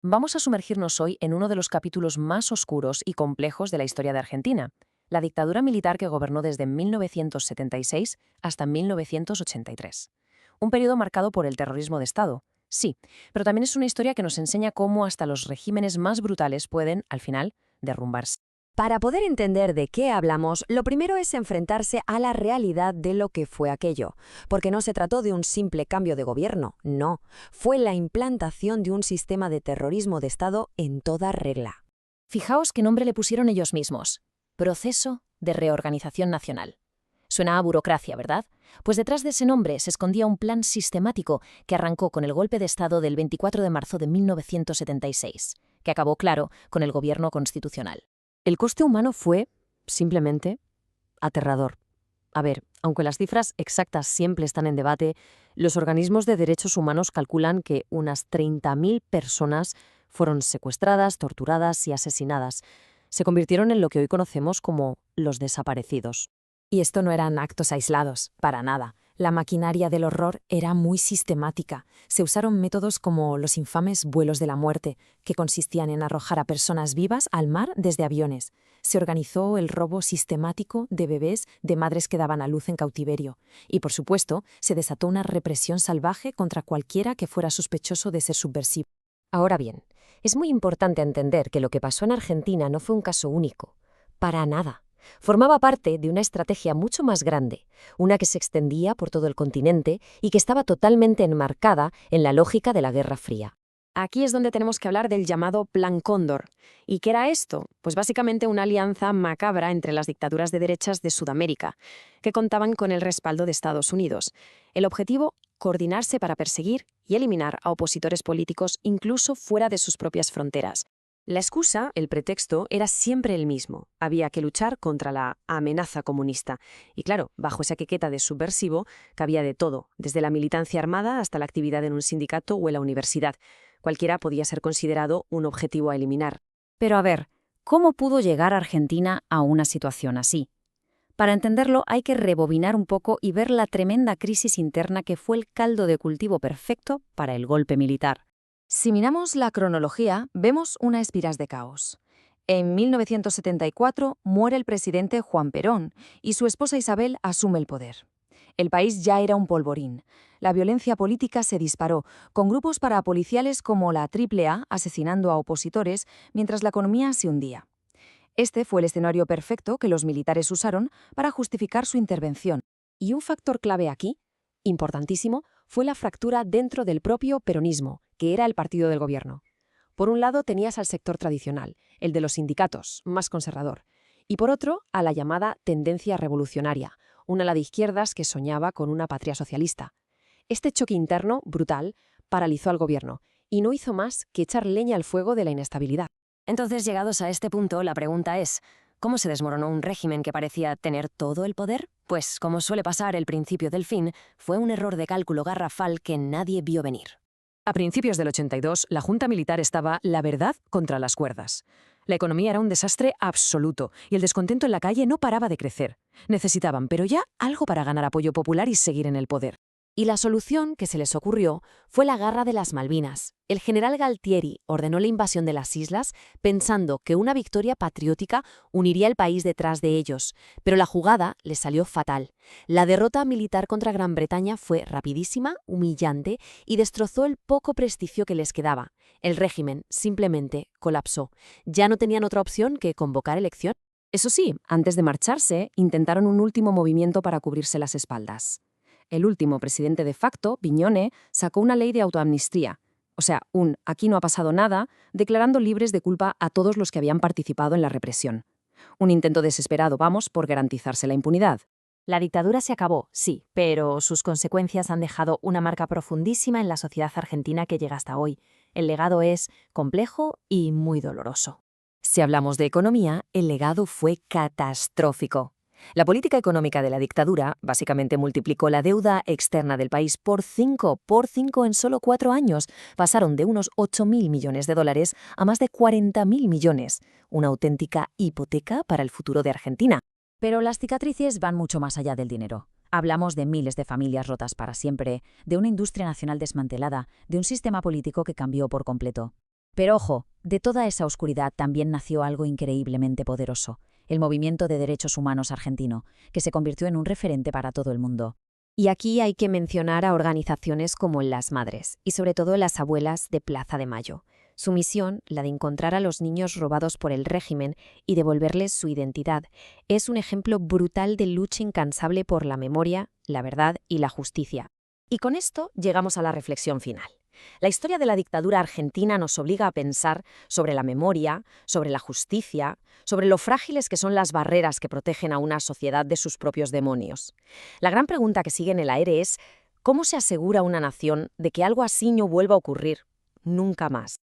Vamos a sumergirnos hoy en uno de los capítulos más oscuros y complejos de la historia de Argentina, la dictadura militar que gobernó desde 1976 hasta 1983. Un periodo marcado por el terrorismo de Estado, sí, pero también es una historia que nos enseña cómo hasta los regímenes más brutales pueden, al final, derrumbarse. Para poder entender de qué hablamos, lo primero es enfrentarse a la realidad de lo que fue aquello, porque no se trató de un simple cambio de gobierno, no, fue la implantación de un sistema de terrorismo de Estado en toda regla. Fijaos qué nombre le pusieron ellos mismos: Proceso de Reorganización Nacional. Suena a burocracia, ¿verdad? Pues detrás de ese nombre se escondía un plan sistemático que arrancó con el golpe de Estado del 24 de marzo de 1976, que acabó, claro, con el gobierno constitucional. El coste humano fue, simplemente, aterrador. A ver, aunque las cifras exactas siempre están en debate, los organismos de derechos humanos calculan que unas 30.000 personas fueron secuestradas, torturadas y asesinadas. Se convirtieron en lo que hoy conocemos como los desaparecidos. Y esto no eran actos aislados, para nada. La maquinaria del horror era muy sistemática. Se usaron métodos como los infames vuelos de la muerte, que consistían en arrojar a personas vivas al mar desde aviones. Se organizó el robo sistemático de bebés de madres que daban a luz en cautiverio. Y, por supuesto, se desató una represión salvaje contra cualquiera que fuera sospechoso de ser subversivo. Ahora bien, es muy importante entender que lo que pasó en Argentina no fue un caso único. Para nada. Formaba parte de una estrategia mucho más grande, una que se extendía por todo el continente y que estaba totalmente enmarcada en la lógica de la Guerra Fría. Aquí es donde tenemos que hablar del llamado Plan Cóndor. ¿Y qué era esto? Pues básicamente una alianza macabra entre las dictaduras de derechas de Sudamérica, que contaban con el respaldo de Estados Unidos. El objetivo: coordinarse para perseguir y eliminar a opositores políticos incluso fuera de sus propias fronteras. La excusa, el pretexto, era siempre el mismo. Había que luchar contra la amenaza comunista. Y claro, bajo esa etiqueta de subversivo cabía de todo, desde la militancia armada hasta la actividad en un sindicato o en la universidad. Cualquiera podía ser considerado un objetivo a eliminar. Pero a ver, ¿cómo pudo llegar Argentina a una situación así? Para entenderlo hay que rebobinar un poco y ver la tremenda crisis interna que fue el caldo de cultivo perfecto para el golpe militar. Si miramos la cronología, vemos una espiral de caos. En 1974 muere el presidente Juan Perón y su esposa Isabel asume el poder. El país ya era un polvorín. La violencia política se disparó, con grupos parapoliciales como la AAA asesinando a opositores mientras la economía se hundía. Este fue el escenario perfecto que los militares usaron para justificar su intervención. Y un factor clave aquí, importantísimo, fue la fractura dentro del propio peronismo, que era el partido del gobierno. Por un lado tenías al sector tradicional, el de los sindicatos, más conservador, y por otro a la llamada tendencia revolucionaria, un ala de izquierdas que soñaba con una patria socialista. Este choque interno, brutal, paralizó al gobierno y no hizo más que echar leña al fuego de la inestabilidad. Entonces, llegados a este punto, la pregunta es: ¿cómo se desmoronó un régimen que parecía tener todo el poder? Pues, como suele pasar, el principio del fin fue un error de cálculo garrafal que nadie vio venir. A principios del 82, la Junta Militar estaba, la verdad, contra las cuerdas. La economía era un desastre absoluto y el descontento en la calle no paraba de crecer. Necesitaban, pero ya, algo para ganar apoyo popular y seguir en el poder. Y la solución que se les ocurrió fue la Guerra de las Malvinas. El general Galtieri ordenó la invasión de las islas pensando que una victoria patriótica uniría el país detrás de ellos, pero la jugada les salió fatal. La derrota militar contra Gran Bretaña fue rapidísima, humillante y destrozó el poco prestigio que les quedaba. El régimen simplemente colapsó. Ya no tenían otra opción que convocar elección. Eso sí, antes de marcharse, intentaron un último movimiento para cubrirse las espaldas. El último presidente de facto, Viñone, sacó una ley de autoamnistía, o sea, un «aquí no ha pasado nada», declarando libres de culpa a todos los que habían participado en la represión. Un intento desesperado, vamos, por garantizarse la impunidad. La dictadura se acabó, sí, pero sus consecuencias han dejado una marca profundísima en la sociedad argentina que llega hasta hoy. El legado es complejo y muy doloroso. Si hablamos de economía, el legado fue catastrófico. La política económica de la dictadura básicamente multiplicó la deuda externa del país por 5 en solo 4 años. Pasaron de unos 8.000 millones de dólares a más de 40.000 millones. Una auténtica hipoteca para el futuro de Argentina. Pero las cicatrices van mucho más allá del dinero. Hablamos de miles de familias rotas para siempre, de una industria nacional desmantelada, de un sistema político que cambió por completo. Pero ojo, de toda esa oscuridad también nació algo increíblemente poderoso, el movimiento de derechos humanos argentino, que se convirtió en un referente para todo el mundo. Y aquí hay que mencionar a organizaciones como Las Madres, y sobre todo las abuelas de Plaza de Mayo. Su misión, la de encontrar a los niños robados por el régimen y devolverles su identidad, es un ejemplo brutal de lucha incansable por la memoria, la verdad y la justicia. Y con esto llegamos a la reflexión final. La historia de la dictadura argentina nos obliga a pensar sobre la memoria, sobre la justicia, sobre lo frágiles que son las barreras que protegen a una sociedad de sus propios demonios. La gran pregunta que sigue en el aire es: ¿cómo se asegura una nación de que algo así no vuelva a ocurrir nunca más?